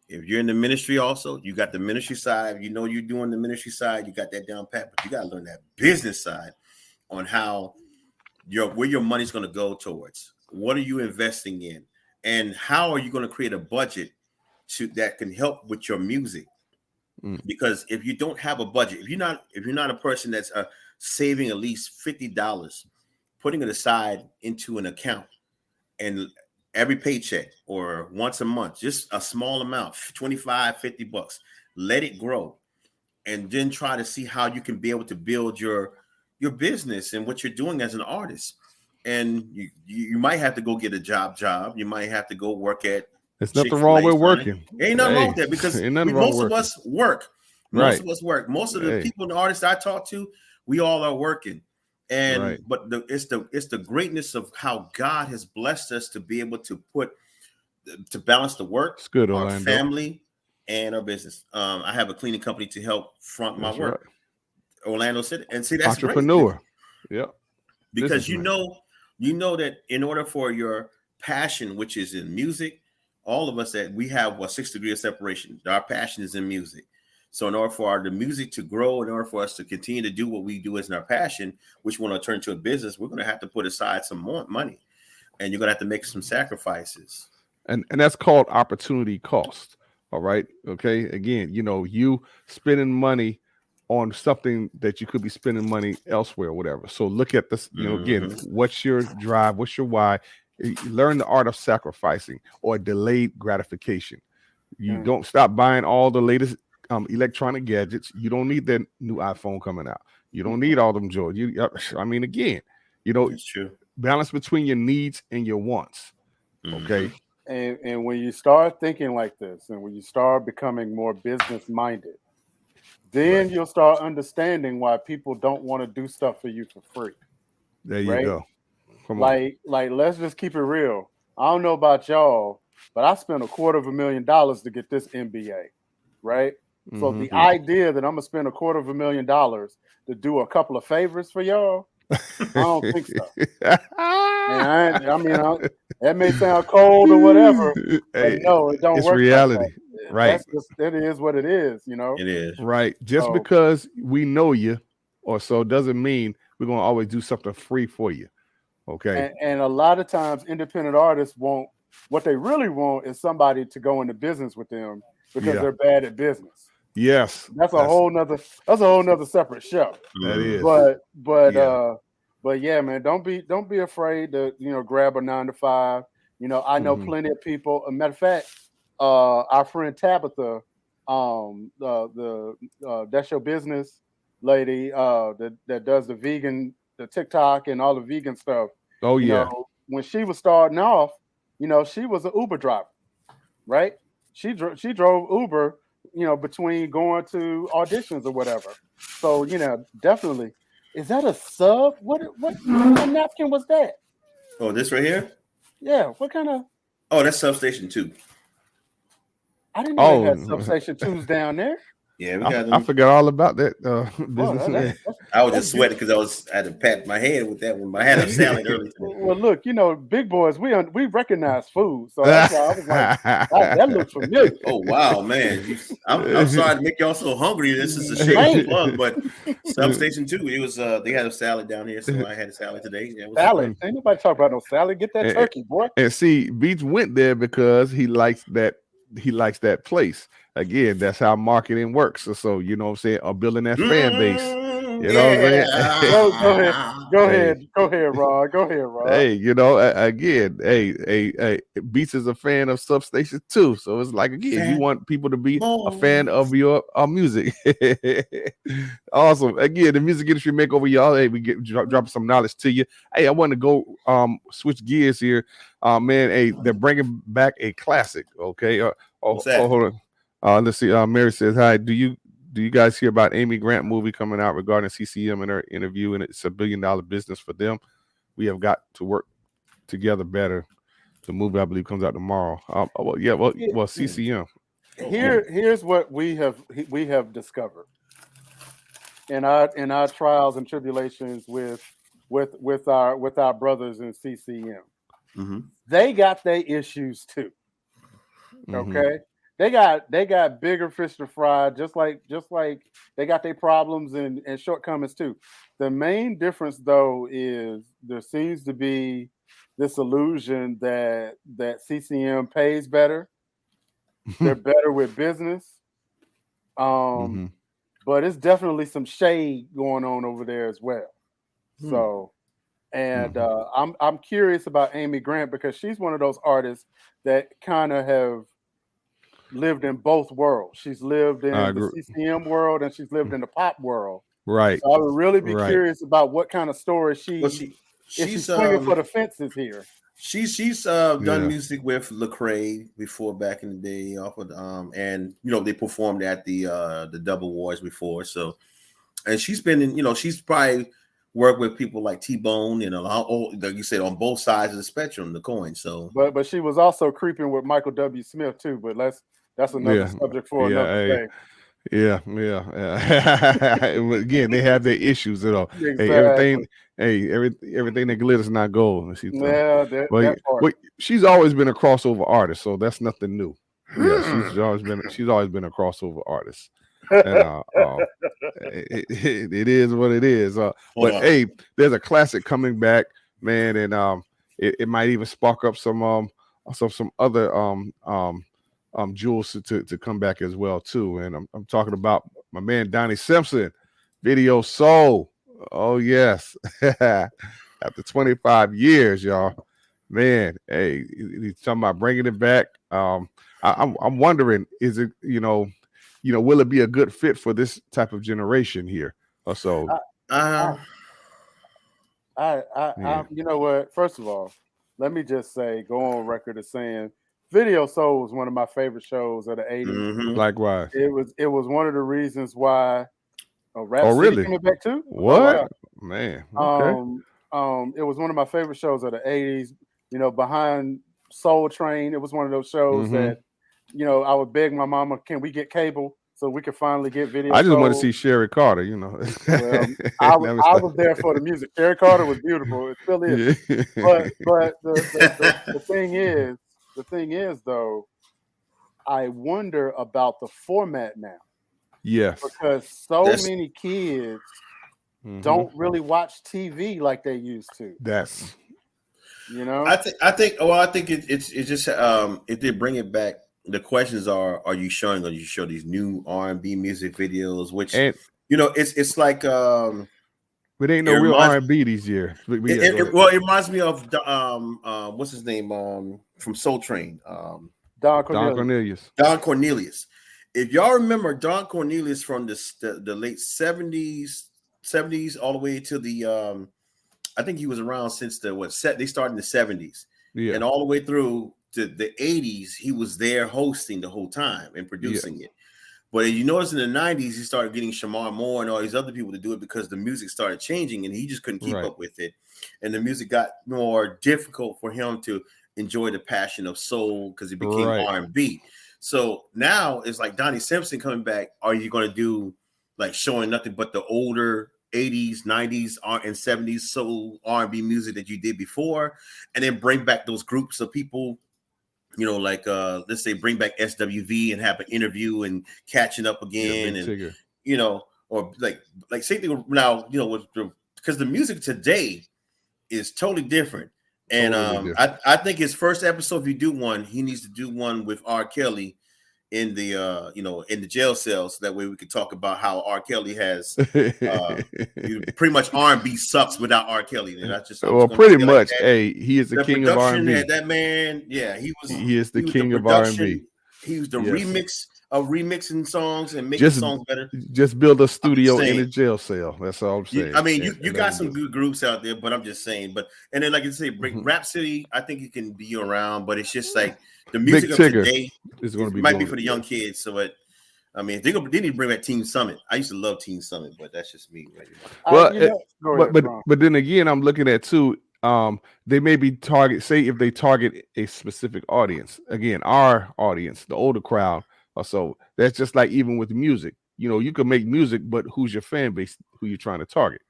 If you're in the ministry also, you got the ministry side, you're doing the ministry side, you got that down pat, but you got to learn that business side on how where your money's going to go towards. What are you investing in? And how are you going to create a budget that can help with your music? Because if you don't have a budget, if you're not a person that's saving at least $50, putting it aside into an account, and every paycheck or once a month, just a small amount, $25-$50, let it grow, and then try to see how you can be able to build your business and what you're doing as an artist. And you might have to go get a job. You might have to go work at.
There's nothing wrong with working.
Ain't nothing wrong with that, because most of us work. Most of us work. Most of the people and the artists I talk to, we all are working. And but it's the greatness of how God has blessed us to be able to balance the work,
it's good,
our
Orlando.
family, and our business. I have a cleaning company to help front my work. Orlando City, and see, that's
entrepreneur.
Great. Because you know that in order for your passion, which is in music, all of us that we have 6 degrees of separation. Our passion is in music. So in order for the music to grow, in order for us to continue to do what we do as our passion, which we want to turn to a business, we're going to have to put aside some more money, and you're going to have to make some sacrifices.
And that's called opportunity cost. All right. Okay. Again, you spending money on something that you could be spending money elsewhere or whatever. So look at this, again, what's your drive? What's your why? Learn the art of sacrificing or delayed gratification. You don't stop buying all the latest electronic gadgets. You don't need that new iPhone coming out. You don't need all them joys. Again,
It's true.
Balance between your needs and your wants. Okay.
And when you start thinking like this, and when you start becoming more business minded, then you'll start understanding why people don't want to do stuff for you for free.
There you go. Come
on. Like, let's just keep it real. I don't know about y'all, but I spent $250,000 to get this MBA, right? So the idea that I'm gonna spend $250,000 to do a couple of favors for y'all, I don't think so. That may sound cold or whatever, but no, it don't work.
It's reality,
like
right?
It is what it is,
It is,
right. Just because we know you, or so, doesn't mean we're gonna always do something free for you. Okay.
And a lot of times, independent artists want what they really want is somebody to go into business with them because they're bad at business.
Yes,
that's a whole nother separate show.
That is,
but yeah, man, don't be afraid to grab a 9-to-5. I know plenty of people. A matter of fact, our friend Tabitha, the That's Your Business lady, that does the TikTok and all the vegan stuff.
Oh yeah.
When she was starting off, she was an Uber driver, right? She drove Uber, between going to auditions or whatever. So, definitely. Is that a sub? What napkin was that?
Oh, this right here?
Yeah. What kind of?
Oh, that's Substation 2.
I didn't know they had Substation 2s down there.
Yeah, we got them.
I forgot all about that business.
I was just sweating because I had to pat my head with that one. I had a salad earlier today.
Well, look, big boys, we recognize food, so that's why I was like, that looks familiar.
Oh wow, man! I'm sorry to make y'all so hungry. This is a shame plug, but Substation 2, it was they had a salad down here, so I had a salad today.
Salad? Ain't nobody talk about no salad. Get that turkey, boy.
And see, Beats went there because he likes that. He likes that place. Again, that's how marketing works. So you know what I'm saying, or building that fan base. You know what I'm
saying? Go ahead, Rod. Go ahead, Rod.
Hey, again, Beats is a fan of Substation 2. So it's like, again, you want people to be a fan of your music. Awesome. Again, the music industry makeover, y'all. Hey, we drop some knowledge to you. Hey, I want to go switch gears here. Man, hey, they're bringing back a classic. Okay. Hold on. Let's see. Mary says, hi. Do you guys hear about Amy Grant movie coming out regarding CCM and her interview? And it's $1 billion business for them. We have got to work together better. The movie, I believe, comes out tomorrow. CCM.
Here's what we have discovered in our trials and tribulations with our brothers in CCM.
Mm-hmm.
They got their issues too. Okay. They got bigger fish to fry, just like they got their problems and shortcomings too. The main difference, though, is there seems to be this illusion that CCM pays better. They're better with business. But it's definitely some shade going on over there as well. So, and I'm curious about Amy Grant because she's one of those artists that kind of have lived in both worlds. She's lived in the CCM world and she's lived in the pop world.
Right.
So I would really be curious about what kind of story she's swinging for the fences here.
She's done music with Lecrae before back in the day, off of and they performed at the Double Wars before. So, and she's been in, she's probably worked with people like T-Bone and like you said, on both sides of the spectrum, the coin. So, but
she was also creeping with Michael W. Smith too. But that's another subject for another day.
Yeah. Again, they have their issues, Exactly. Everything that glitters not gold. But she's always been a crossover artist, so that's nothing new. Yeah, she's always been a crossover artist. And it is what it is. But hey, there's a classic coming back, man, and it might even spark up some other jewels to come back as well too. And I'm talking about my man Donnie Simpson, Video Soul. Oh yes, after 25 years, y'all. Man, hey, he's talking about bringing it back. I'm wondering, is it will it be a good fit for this type of generation here? So,
you know what? First of all, let me just say, go on record as saying, Video Soul was one of my favorite shows of the 80s.
Mm-hmm.
Likewise,
it was one of the reasons why Rap
City
really? Coming back too.
What?
Oh,
wow. Man? Okay.
It was one of my favorite shows of the 80s. You know, behind Soul Train, it was one of those shows that, I would beg my mama, can we get cable so we could finally get Video
I just
Soul?
want to see Sherry Carter,
Well, I was there for the music. Sherry Carter was beautiful. It still is. Yeah. But the thing is though, I wonder about the format now.
Yes.
Because so many kids don't really watch TV like they used to.
That's
I think it's just if they bring it back, the questions are you showing you show these new R&B music videos, which it's like
but ain't no real R&B these years.
It reminds me of what's his name from Soul Train,
Don Cornelius.
Don Cornelius. If y'all remember Don Cornelius from the late 70s all the way to the I think he was around since they started in the 70s. Yeah. And all the way through to the 80s, he was there hosting the whole time and producing it. But you notice in the 90s, he started getting Shamar Moore and all these other people to do it because the music started changing and he just couldn't keep up with it. And the music got more difficult for him to enjoy the passion of soul because it became R&B. So now it's like Donnie Simpson coming back. Are you going to do like showing nothing but the older 80s, 90s, and 70s soul R&B music that you did before, and then bring back those groups of people, like let's say bring back SWV and have an interview and catching up again, or like same thing now, because the music today is totally different. And I think his first episode, if you do one, he needs to do one with R. Kelly in the in the jail cell, so that way we could talk about how R. Kelly has pretty much R&B sucks without R. Kelly. And that's just
pretty much. Like, hey, he is the king of R&B.
That man, he
is the king of R&B.
He was the remix of remixing songs and making songs better.
Just build a studio in a jail cell. That's all I'm saying.
I mean, you got some good groups out there, but I'm just saying. And then, like you say, bring Rap City. I think it can be around, but it's just like the music of today is going to might be for the young kids. So they need to bring back Teen Summit. I used to love Teen Summit, but that's just me.
Well, but then again, I'm looking at too. They may be if they target a specific audience. Again, our audience, the older crowd. So that's just like even with music, you can make music, but who's your fan base? Who you're trying to target?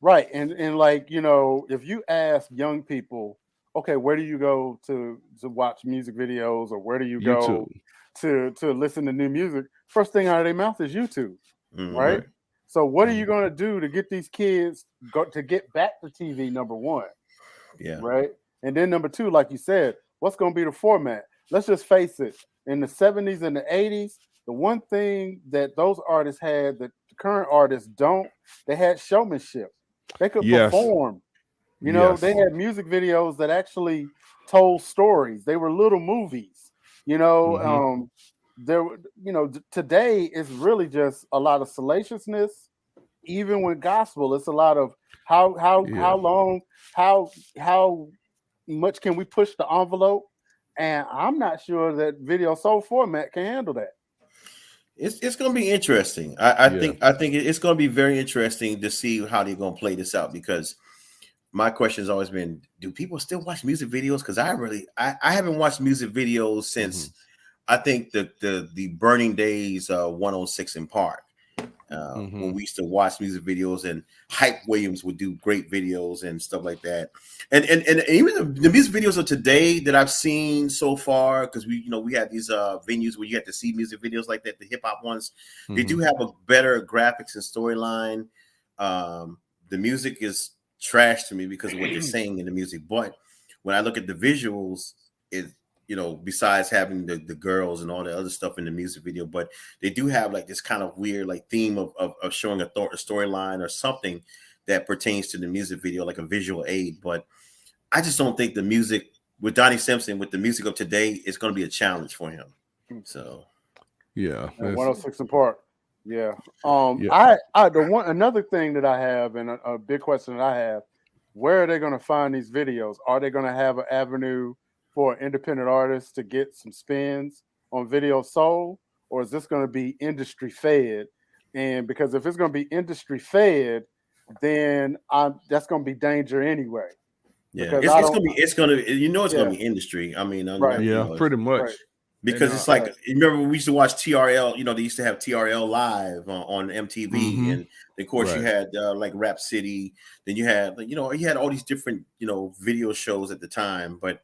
Right. And like, if you ask young people, okay, where do you go to watch music videos, or where do you go to listen to new music? First thing out of their mouth is YouTube. Right. So what are you going to do to get these kids to get back to TV? Number one. Yeah. Right. And then number two, like you said, what's going to be the format? Let's just face it. In the 70s and the 80s, the one thing that those artists had that the current artists don't, they had showmanship. They could perform. They had music videos that actually told stories. They were little movies. Today is really just a lot of salaciousness. Even with gospel, it's a lot of how long, how much can we push the envelope? And I'm not sure that Video Soul format can handle that.
It's going to be interesting. I think it's going to be very interesting to see how they're going to play this out, because my question has always been, do people still watch music videos? Because I haven't watched music videos since I think the Burning Days 106 in Park. when we used to watch music videos, and Hype Williams would do great videos and stuff like that. And even the music videos of today that I've seen so far, because we had these venues where you had to see music videos like that, the hip hop ones, they do have a better graphics and storyline. The music is trash to me because of what they're saying in the music, but when I look at the visuals, besides having the girls and all the other stuff in the music video, but they do have like this kind of weird like theme of showing a storyline or something that pertains to the music video, like a visual aid. But I just don't think the music with Donnie Simpson, with the music of today, is going to be a challenge for him. So
yeah,
106 in Park. Yeah.
Yeah.
Another thing that I have, and a big question that I have, where are they going to find these videos? Are they going to have an avenue for independent artists to get some spins on Video Soul, or is this going to be industry fed? And because if it's going to be industry fed, then that's going to be danger anyway.
Yeah, it's going to be industry. I mean,
pretty much.
Right.
Because it's like, you remember when we used to watch TRL, they used to have TRL live on MTV. And of course you had like Rap City. Then you had, you had all these different, video shows at the time. But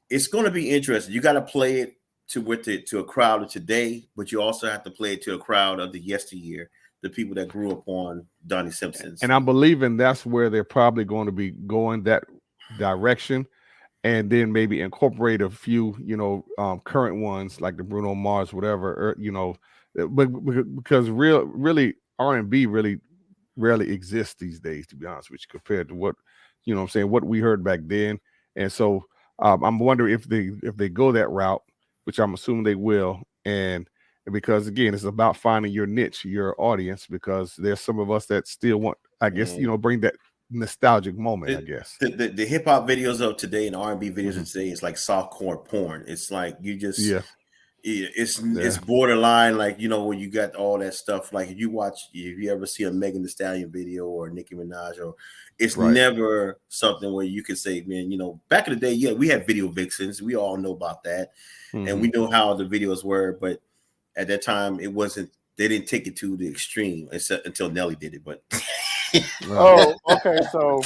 it's going to be interesting. You got to play it to a crowd of today, but you also have to play it to a crowd of the yesteryear, the people that grew up on Donnie Simpson's.
And I'm believing that's where they're probably going to be going that direction. And then maybe incorporate a few, current ones like the Bruno Mars, whatever, but because really R&B really rarely exists these days, to be honest with you, compared to what, what we heard back then. And so I'm wondering if they go that route, which I'm assuming they will. And because again, it's about finding your niche, your audience, because there's some of us that still want, I guess, bring that nostalgic moment, I guess.
The hip hop videos of today and R&B videos of today is like softcore porn. It's like you just it's borderline, like where you got all that stuff. Like if you ever see a Megan Thee Stallion video or Nicki Minaj, or it's never something where you can say, man, back in the day, we had video vixens. We all know about that, and we know how the videos were. But at that time, it wasn't. They didn't take it to the extreme until Nelly did it. But
oh, okay. So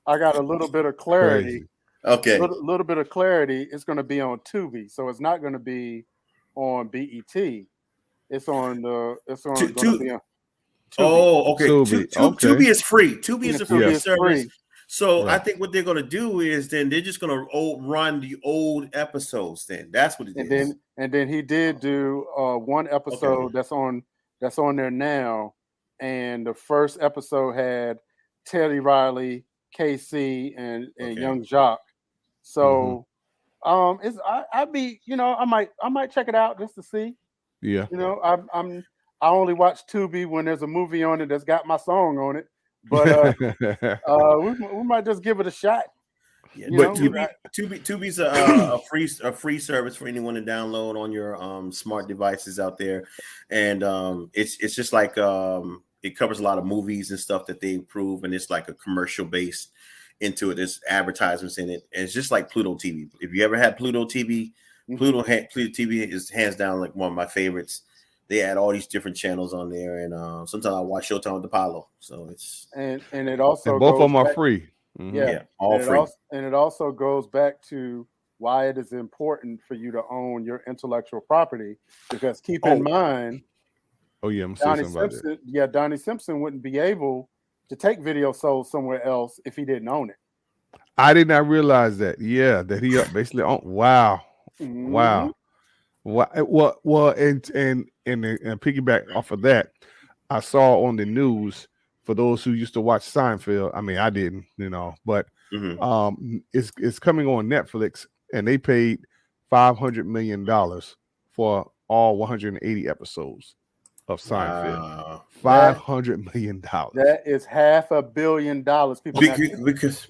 I got a little bit of clarity.
Crazy.
Okay,
a little bit of clarity. It's going to be on Tubi, so it's not going to be on BET. It's on the. It's on. Going to be on Tubi.
Oh, okay. Tubi is free. Tubi is a free service.
Free.
So I think what they're going to do is then they're just going to run the old episodes. Then that's what it is.
And then he did do one episode that's on there now. And the first episode had Teddy Riley, KC, and Young Jock. So it's I might check it out just to see.
Yeah.
I only watch Tubi when there's a movie on it that's got my song on it. But we might just give it a shot.
Yeah, but Tubi's a free service for anyone to download on your smart devices out there, and it's just like it covers a lot of movies and stuff that they approve, and it's like a commercial based into it. There's advertisements in it, and it's just like Pluto TV. If you ever had Pluto TV, Pluto TV is hands down like one of my favorites. They add all these different channels on there, and sometimes I watch Showtime with Apollo. So it's
and it also
and both of them are free.
All free. And it also goes back to why it is important for you to own your intellectual property, because keep in mind, Donnie Simpson wouldn't be able to take Video Soul somewhere else if he didn't own it.
I did not realize that. Yeah, that he basically owned. Wow. Well, and piggyback off of that, I saw on the news, for those who used to watch Seinfeld. I mean, I didn't, but it's coming on Netflix, and they paid $500 million for all 180 episodes of Seinfeld. Wow. $500 million.
That is $500 million.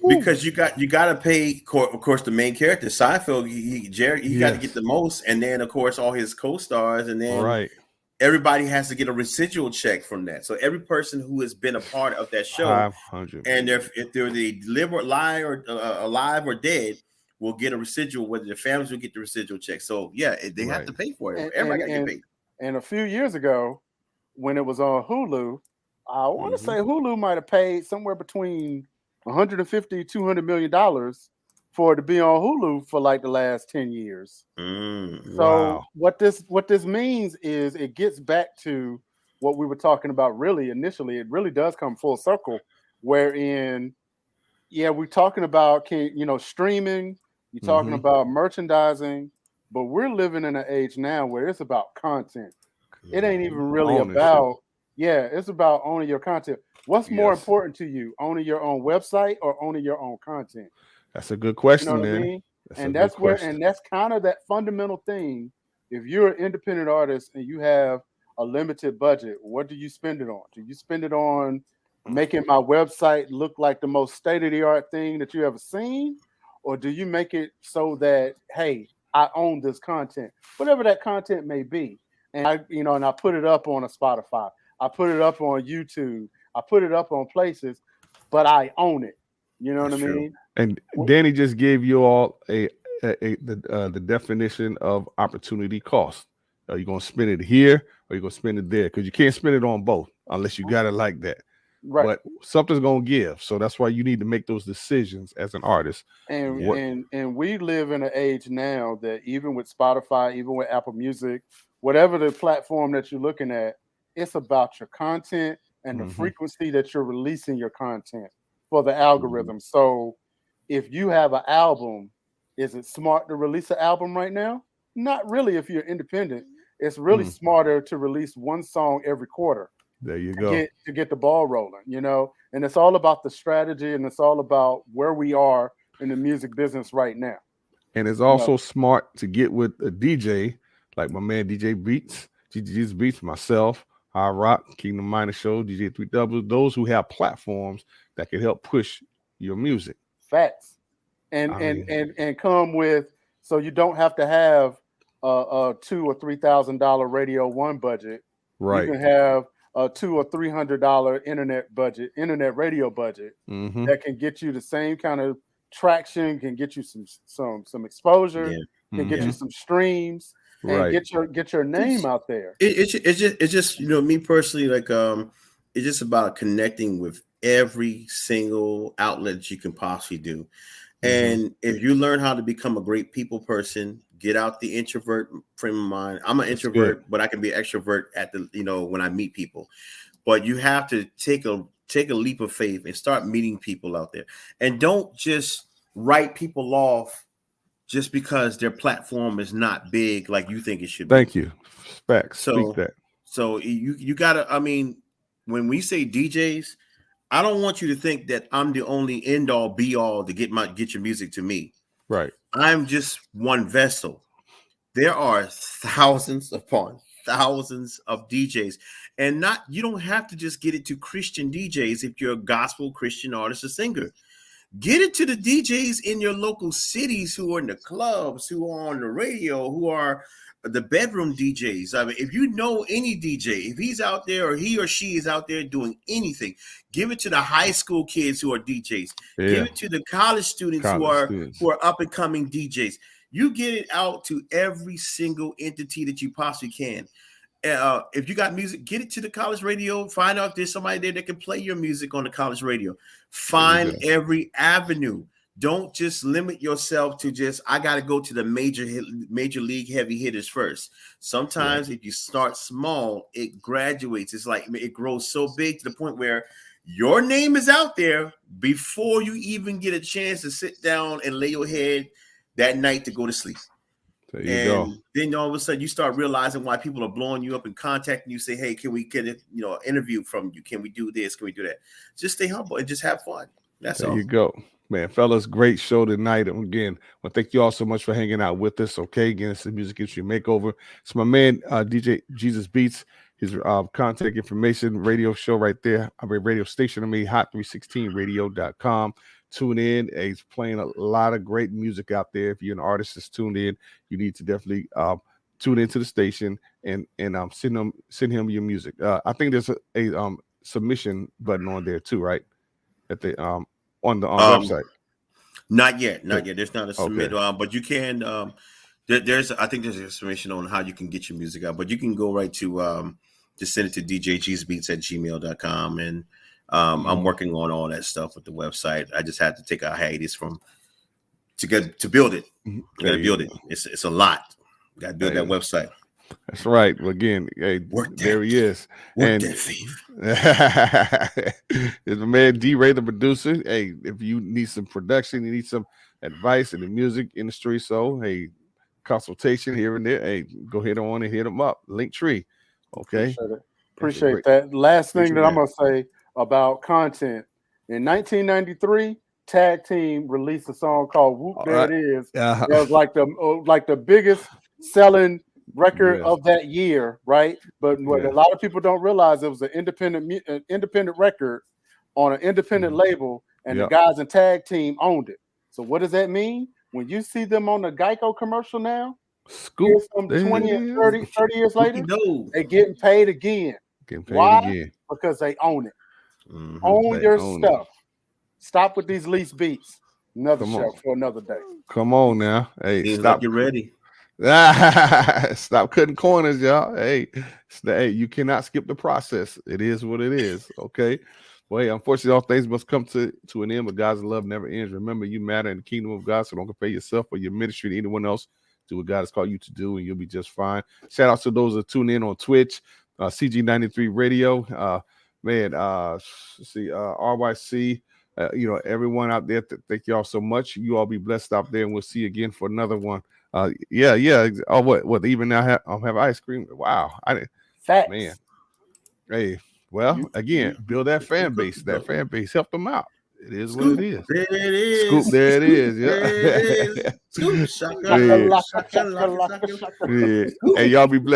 Because you got to pay, of course, the main character Seinfeld. Jerry, got to get the most, and then of course all his co-stars, and then everybody has to get a residual check from that. So every person who has been a part of that show,
500,
and if they're alive or dead, will get a residual. Whether their families will get the residual check. So they have to pay for it. Everybody got to get paid.
And a few years ago, when it was on Hulu, I want to say Hulu might have paid somewhere between 150 $200 million for it to be on Hulu for like the last 10 years. So what this means is it gets back to what we were talking about really initially. It really does come full circle, wherein, yeah, we're talking about streaming, you're talking about merchandising, but we're living in an age now where it's about content. It ain't even really about, it's about owning your content. What's more important to you, owning your own website or owning your own content?
That's a good question,
you know what
man.
I mean? And that's kind of that fundamental thing. If you're an independent artist and you have a limited budget, what do you spend it on? Do you spend it on making my website look like the most state-of-the-art thing that you ever seen? Or do you make it so that, hey, I own this content, whatever that content may be? And I put it up on a Spotify. I put it up on YouTube. I put it up on places, but I own it. You know what I mean?
And Danny just gave you all the definition of opportunity cost. Are you going to spend it here or are you going to spend it there? Because you can't spend it on both unless you got it like that. Right. But something's going to give. So that's why you need to make those decisions as an artist.
And we live in an age now that even with Spotify, even with Apple Music, whatever the platform that you're looking at, it's about your content and the frequency that you're releasing your content for the algorithm. So if you have an album, is it smart to release an album right now? Not really if you're independent. It's really smarter to release one song every quarter.
There you go.
To get the ball rolling, and it's all about the strategy and it's all about where we are in the music business right now.
And it's also smart to get with a DJ like my man DJ Beats, DJ's Beats, myself, I Rock, Kingdom Minor Show, DJ 3W, those who have platforms that can help push your music.
Facts. And come with, so you don't have to have a $2,000 or $3,000 Radio One budget. Right. You can have a $200 or $300 internet radio budget that can get you the same kind of traction, can get you some exposure, can get you some streams, and get your name out there.
It's just me personally, like it's just about connecting with every single outlet that you can possibly do. And if you learn how to become a great people person, get out the introvert frame of mind. I'm an introvert, but I can be an extrovert at the when I meet people. But you have to take a leap of faith and start meeting people out there, and don't just write people off just because their platform is not big like you think it should be.
Thank you. Facts. Speak that.
So you gotta. I mean, when we say DJs, I don't want you to think that I'm the only end all be all to get your music to me.
Right.
I'm just one vessel. There are thousands upon thousands of DJs, and you don't have to just get it to Christian DJs if you're a gospel Christian artist or singer. Get it to the DJs in your local cities who are in the clubs, who are on the radio, who are the bedroom DJs. I mean, if you know any DJ, if he's out there or he or she is out there doing anything, give it to the high school kids who are DJs. Yeah. Give it to the college students who are up and coming DJs. You get it out to every single entity that you possibly can. If you got music, get it to the college radio. Find out if there's somebody there that can play your music on the college radio. Find every avenue. Don't just limit yourself to just, I got to go to the major league heavy hitters first. Sometimes if you start small, it graduates. It's like it grows so big to the point where your name is out there before you even get a chance to sit down and lay your head that night to go to sleep.
There you go.
Then all of a sudden you start realizing why people are blowing you up and contacting you, say, hey, can we get an interview from you? Can we do this? Can we do that? Just stay humble and just have fun. That's all.
There you go. Man, fellas, great show tonight. And again, well, thank you all so much for hanging out with us. Okay, again, it's the Music Industry Makeover. It's my man, DJ Jesus Beats. His contact information, radio show right there. Radio station, hot316radio.com. Tune in. He's playing a lot of great music out there. If you're an artist that's tuned in, you need to definitely tune into the station and send him your music. I think there's a submission button on there too, right? At the on the website.
Not yet. There's not a submit, but you can. There's a submission on how you can get your music out, but you can go right to just send it to djgsbeats@gmail.com. And I'm working on all that stuff with the website. I just had to take a hiatus to build it. I gotta build it. It's a lot. Got to build that website.
That's right. Well, again, hey, there he is.
Work that thief.
It's my man D-Ray, the producer. Hey, if you need some production, you need some advice in the music industry, so hey, consultation here and there. Hey, go ahead on and hit them up. Linktree. Okay.
Appreciate that. Last thing that I'm gonna say about content. In 1993, Tag Team released a song called "Whoop There It Is." It was like the biggest selling record of that year, right? But what a lot of people don't realize, it was an independent record on an independent label, and the guys in Tag Team owned it. So what does that mean? When you see them on the Geico commercial now,
Scoop,
some 20 and 30 years later, they getting paid again. Why? Because they own it. Own your stuff. Stop with these lease beats. Another show for another day.
Come on now. Hey,
stop. Get ready.
Stop cutting corners, y'all. Hey, you cannot skip the process. It is what it is. Okay. Well, hey, unfortunately, all things must come to an end, but God's love never ends. Remember, you matter in the kingdom of God, so don't compare yourself or your ministry to anyone else. Do what God has called you to do, and you'll be just fine. Shout out to those that tune in on Twitch, CG93 Radio, RYC, everyone out there. Thank you all so much. You all be blessed out there, and we'll see you again for another one. Yeah. Oh, what? Even now have ice cream. Wow.
Facts.
Man. Hey, well, again, build that fan base. That fan base, help them out. It is what it is.
There it is.
Scoop, there it is. Yeah.
Scoop, shaka,
Hey, y'all be blessed.